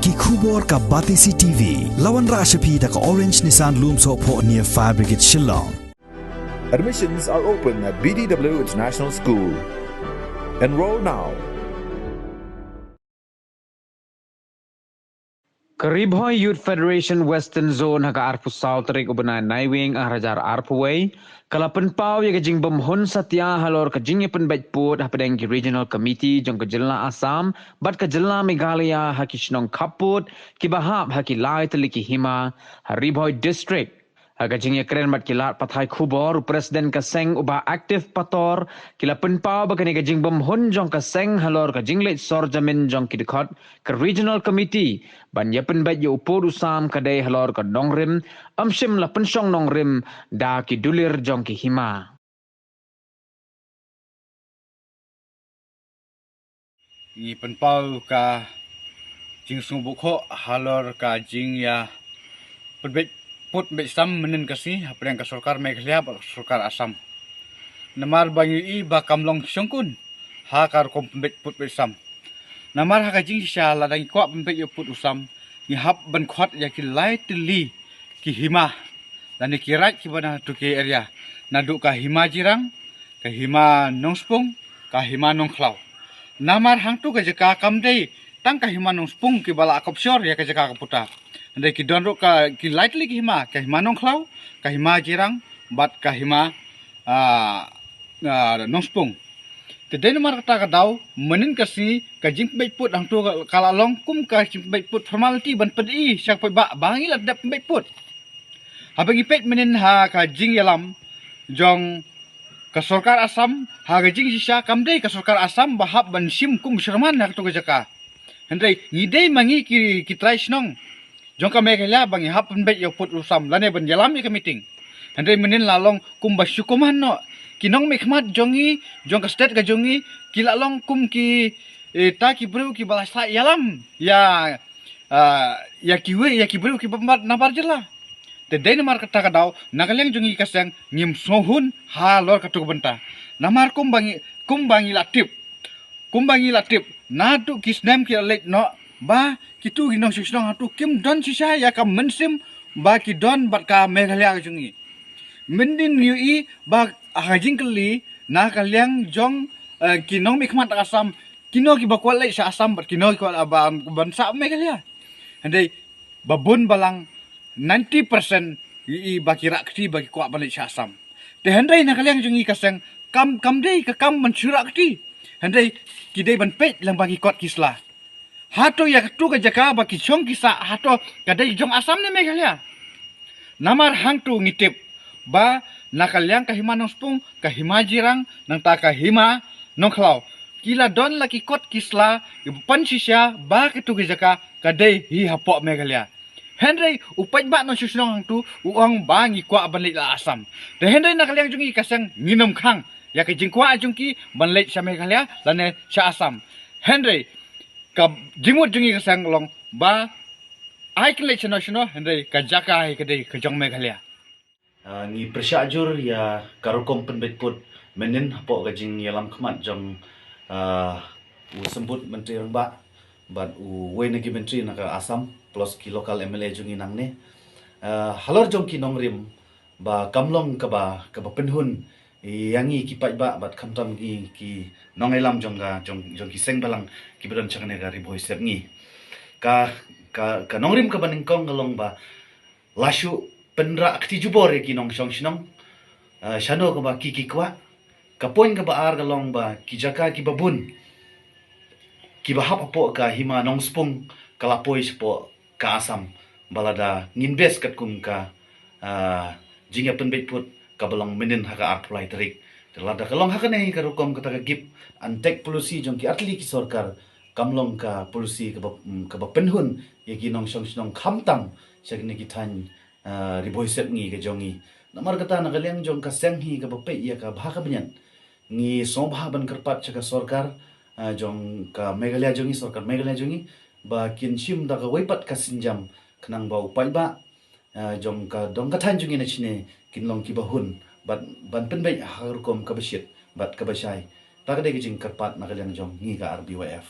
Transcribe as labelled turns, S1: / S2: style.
S1: ki khubor ka Batisi TV lawan ra shapi da ka Orange Nissan Lumso po near Fire Brigade Shillong.
S2: Admissions are open at BDW International School. Enroll now.
S3: Karibhoy Youth Federation Western Zone haga arpu South Rig ubana naiwing ang rajar arpuway kalapan pau ya gajing bamhon satya halor kajing yapan baitput hapadang ki regional committee jong kajilna Assam bat kajilna Meghalaya hakishnong kaput ki bahab haki lai teliki hima Haribhoy district Hagajing ya keren mat kilat pathai khubor presiden kaseng uba aktif pator kilapan pau bagani gajing bamhon jong kaseng halor kajing late sorjamin jong kidikot ke regional committee ban yapen bat ya upur usam kadai halor ka nongrim amshim la pensyong nongrim da ki dulir jong ki hima.
S4: Ni penpau ka jing sung bukho halor ka jing ya perbet put besam menen kasi apa yang ka sarkar Meghalaya ba sarkar Assam namar bangi ba kamlong songkun ha kar kom pembet put besam namar ha ka jing sha la dang kwa pembet yo put usam ni hap ban khot ya ki lai tili ki hima dan ki rai ki bana tu ke area nadu ka hima jirang ka hima nongspung ka hima nongklau namar hang tu ka jaka kamdei tang ka hima nongspung ki bala akopsor ya ka jaka kaputa Andai ki donro ka ki lightly ki hima nongklau ka hima jirang bat ka hima nongspung te den mar kata ka daw menin kasi ka jing baik put ang tu kala long kum ka jing baik put formality ban pedi syak pa ba bangi la dap baik put habang ipet menin ha ka jing yalam jong ka sarkar Assam ha ka jing sisa kamdei ka sarkar Assam bahab ban sim kum sherman ha tu ka jaka hendai ngidei mangi ki try snong Jong ka Meghalaya bangi happen bet yo put usam lane ban jalam ka meeting. Handai menin lalong kum basyukuman no. Kinong mekmat jongi jong ka state ka jongi kila long kum ki ta ki bru ki balasa yalam ya ya ki bru ki pembat nabar jela. Te den mar kata ka daw nakaleng jongi kasang ngim sohun ha lor ka tu benta. Namar kum bangi latip. Kum bangi latip nadu kisnam ki late no ba kitu ginong sisnong hatu kim don sisa ya ka mensim ba ki don bat ka Meghalaya ka jungi mendin yui ba hajing kali na kalyang jong kinong mikmat Assam kino ki bakwal lai sa Assam bat kino ki ba bansa Meghalaya andai babun balang 90% yui ba kira kti ba ki kwa balik sa Assam te handai na kalyang jungi kasang kam dei ka kam mansura kti handai kidai ban pet lang bagi kot kisla Hato ya tu ka jaka ba ki chong kisa hato kadai jong Assam ne Meghalaya. Namar hang tu ngitip ba nakalyang ka hima nongspung ka hima jirang nang ta ka hima nongklau. Kila don laki kot kisla pan sisya ba ki tu ka jaka kadai hi hapok Meghalaya. Henry upai ba no susnong hang tu uang ba ngi kwa banlit la Assam. De Henry nakalyang jungi kasang nginom khang ya ka jingkwa jungki banlit sa Meghalaya lane sa Assam. Henry ka jimut jungi kasang long ba ai kle chano hendai ka jaka ai kadai ka jong Meghalaya
S5: ni persyajur ya karukom penbet put menin hapo ka jing yalam khmat jong u sembut menteri rangba bat u we negi menteri na ka Assam plus ki lokal MLA jungi nang ne halor jong ki nongrim ba kamlong ka ba penhun yangi ki pai ba bat khamtam ki nongelam jongga jong ki seng balang ki bedon chakne ga Haribhoy serni ka nongrim ka baning kong galong ba lashu penra akti jubor ki nong song shinong shano ka ba ki kwa ka poin ka ba ar galong ba ki jaka ki babun ki ba hap po ka hima nong spung kalapoi spo ka Assam balada nginbes kat kum ka jingya penbet put kabalong menin haka arpulai terik terlada kalong haka nei karukom kata ka gip antek polusi jong ki atli ki sarkar kamlong ka polusi ka ba penhun ye ki nong song khamtam syagni ki than Haribhoy serni ka jongi namar kata nagaleng jong ka senghi ka ba pe ya ka bha ka banyan ngi sobha ban karpat chaka sarkar jong ka Meghalaya jongi sarkar Meghalaya jongi ba kinshim da ka weipat ka sinjam khnang ba upai ba jong ka dong ka than jongi na chine kinlong ki bahun ban penbai harukom ka basyit bat ka basai takade ki jing karpat nagaleng jong ngi ka RBYF